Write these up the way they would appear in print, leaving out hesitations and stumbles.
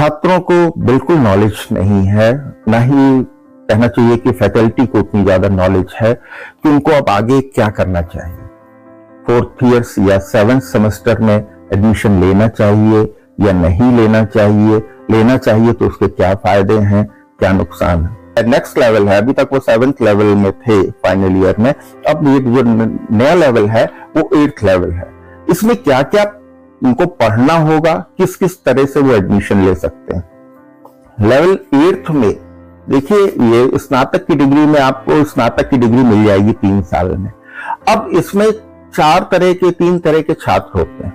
छात्रों को बिल्कुल नॉलेज नहीं है, ना ही कहना चाहिए कि फैकल्टी को उतनी ज्यादा नॉलेज है कि उनको अब आगे क्या करना चाहिए। 4th ईयर्स या 7th सेमेस्टर में एडमिशन लेना चाहिए या नहीं लेना चाहिए, लेना चाहिए तो उसके क्या फायदे हैं, क्या नुकसान है। नेक्स्ट लेवल है, अभी तक वो 7th लेवल में थे फाइनल ईयर में, अब ये जो नया लेवल है वो 8th लेवल है। इसमें क्या क्या उनको पढ़ना होगा, किस किस तरह से वो एडमिशन ले सकते हैं। लेवल 8th में देखिए, ये स्नातक की डिग्री में आपको स्नातक की डिग्री मिल जाएगी 3 साल में। अब इसमें 3 तरह के छात्र होते हैं।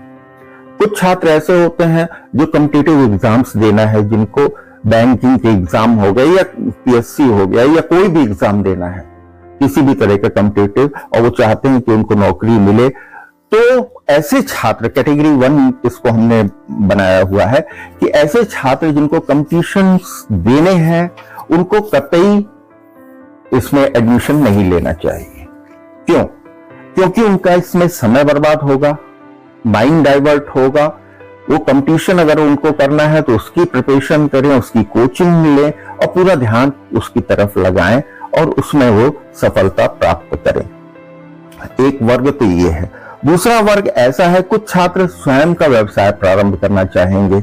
कुछ छात्र ऐसे होते हैं जो कॉम्पिटिटिव एग्जाम्स देना है, जिनको बैंकिंग के एग्जाम हो गए या पीएससी हो गया या कोई भी एग्जाम देना है, किसी भी तरह का कॉम्पिटिटिव, और वो चाहते हैं कि उनको नौकरी मिले। तो ऐसे छात्र कैटेगरी 1 इसको हमने बनाया हुआ है कि ऐसे छात्र जिनको कंपटीशन देने हैं उनको कतई इसमें एडमिशन नहीं लेना चाहिए। क्यों? क्योंकि उनका इसमें समय बर्बाद होगा, माइंड डाइवर्ट होगा। वो कंपटीशन अगर उनको करना है तो उसकी प्रिपरेशन करें, उसकी कोचिंग लें और पूरा ध्यान उसकी तरफ लगाएं और उसमें वो सफलता प्राप्त करें। एक वर्ग तो ये है। दूसरा वर्ग ऐसा है, कुछ छात्र स्वयं का व्यवसाय प्रारंभ करना चाहेंगे,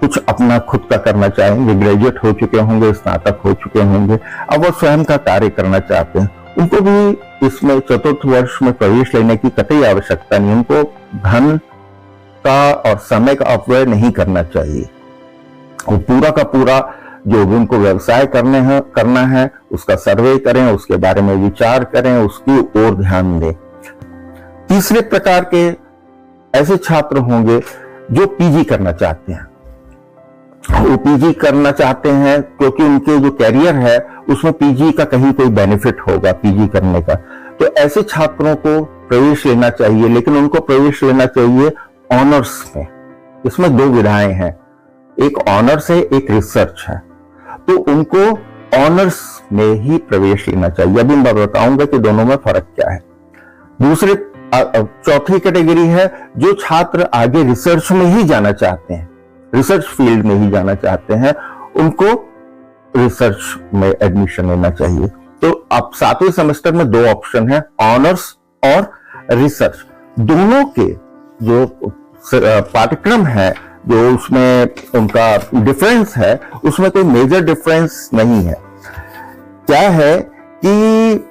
कुछ अपना खुद का करना चाहेंगे, ग्रेजुएट हो चुके होंगे, स्नातक हो चुके होंगे, अब वो स्वयं का कार्य करना चाहते हैं। उनको भी इसमें 4th वर्ष में प्रवेश लेने की कतई आवश्यकता नहीं। उनको धन का और समय का अपव्यय नहीं करना चाहिए। वो पूरा का पूरा जो भी उनको व्यवसाय करना है उसका सर्वे करें, उसके बारे में विचार करें, उसकी ओर ध्यान दें। तीसरे प्रकार के ऐसे छात्र होंगे जो पीजी करना चाहते हैं। वो पीजी करना चाहते हैं क्योंकि उनके जो कैरियर है उसमें पीजी का कहीं कोई बेनिफिट होगा पीजी करने का। तो ऐसे छात्रों को प्रवेश लेना चाहिए, लेकिन उनको प्रवेश लेना चाहिए ऑनर्स में। इसमें 2 विधाएं हैं, एक ऑनर्स है, एक रिसर्च है। तो उनको ऑनर्स में ही प्रवेश लेना चाहिए। अभी मैं बताऊंगा कि दोनों में फर्क क्या है। दूसरी 4थी कैटेगरी है जो छात्र आगे रिसर्च में ही जाना चाहते हैं, रिसर्च फील्ड में ही जाना चाहते हैं, उनको रिसर्च में एडमिशन लेना चाहिए। तो अब 7वें सेमेस्टर में 2 ऑप्शन है, ऑनर्स और रिसर्च। दोनों के जो पाठ्यक्रम है, जो उसमें उनका डिफरेंस है, उसमें कोई मेजर डिफरेंस नहीं है। क्या है कि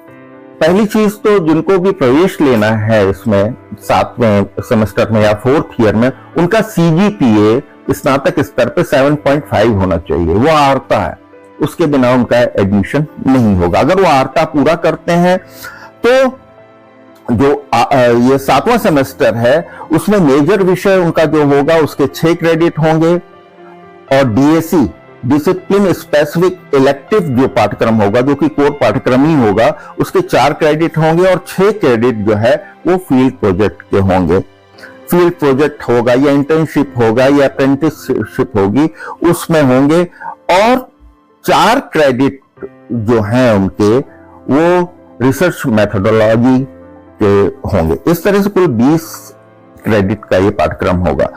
पहली चीज तो जिनको भी प्रवेश लेना है इसमें 7वें सेमेस्टर में या 4th ईयर में, उनका सीजीपीए स्नातक स्तर पे 7.5 होना चाहिए। वो आर्ता है, उसके बिना उनका एडमिशन नहीं होगा। अगर वो आर्ता पूरा करते हैं तो जो ये 7वां सेमेस्टर है उसमें मेजर विषय उनका जो होगा उसके 6 क्रेडिट होंगे, और डीएसी डिसिप्लिन स्पेसिफिक इलेक्टिव जो पाठ्यक्रम होगा, जो कि कोर पाठ्यक्रम ही होगा, उसके 4 क्रेडिट होंगे और 6 क्रेडिट जो है वो फील्ड प्रोजेक्ट के होंगे। फील्ड प्रोजेक्ट होगा या इंटर्नशिप होगा या अप्रेंटिसशिप होगी, उसमें होंगे। और 4 क्रेडिट जो हैं उनके वो रिसर्च मेथोडोलॉजी के होंगे। इस तरह से कुल 20 क्रेडिट का ये पाठ्यक्रम होगा।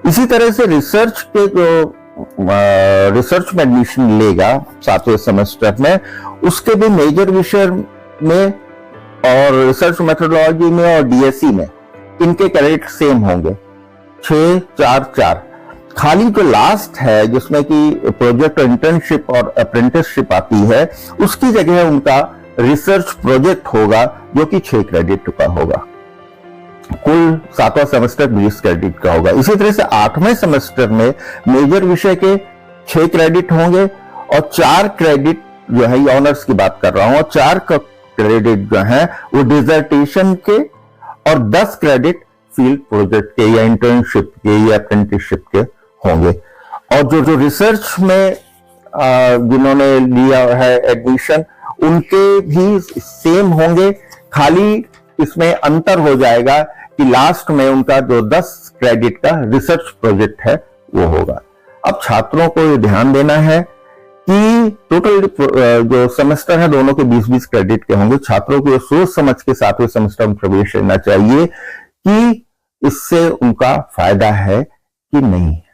इसी तरह से रिसर्च के जो रिसर्च में एडमिशन लेगा 7वें सेमेस्टर में, उसके भी मेजर विषय में और रिसर्च मेथोडोलॉजी में और डीएससी में इनके क्रेडिट सेम होंगे, 6, 4, 4। खाली जो लास्ट है जिसमें कि प्रोजेक्ट इंटर्नशिप और अप्रेंटिसशिप आती है, उसकी जगह उनका रिसर्च प्रोजेक्ट होगा जो कि 6 क्रेडिट का होगा। कुल 7वां सेमेस्टर 20 क्रेडिट का होगा। इसी तरह से 8वें सेमेस्टर में मेजर विषय के 6 क्रेडिट होंगे और 4 क्रेडिट जो है, ये ऑनर्स की बात कर रहा हूं, और 4 क्रेडिट जो है वो डिसर्टेशन के और 10 क्रेडिट फील्ड प्रोजेक्ट के या इंटर्नशिप के या अप्रेंटिसशिप के होंगे। और जो रिसर्च में जिन्होंने लिया है एडमिशन, उनके भी सेम होंगे। खाली इसमें अंतर हो जाएगा कि लास्ट में उनका जो 10 क्रेडिट का रिसर्च प्रोजेक्ट है वो होगा। अब छात्रों को ये ध्यान देना है कि टोटल जो सेमेस्टर है दोनों के 20-20 क्रेडिट के होंगे। छात्रों को सोच समझ के 7वें सेमेस्टर में प्रवेश लेना चाहिए कि इससे उनका फायदा है कि नहीं है।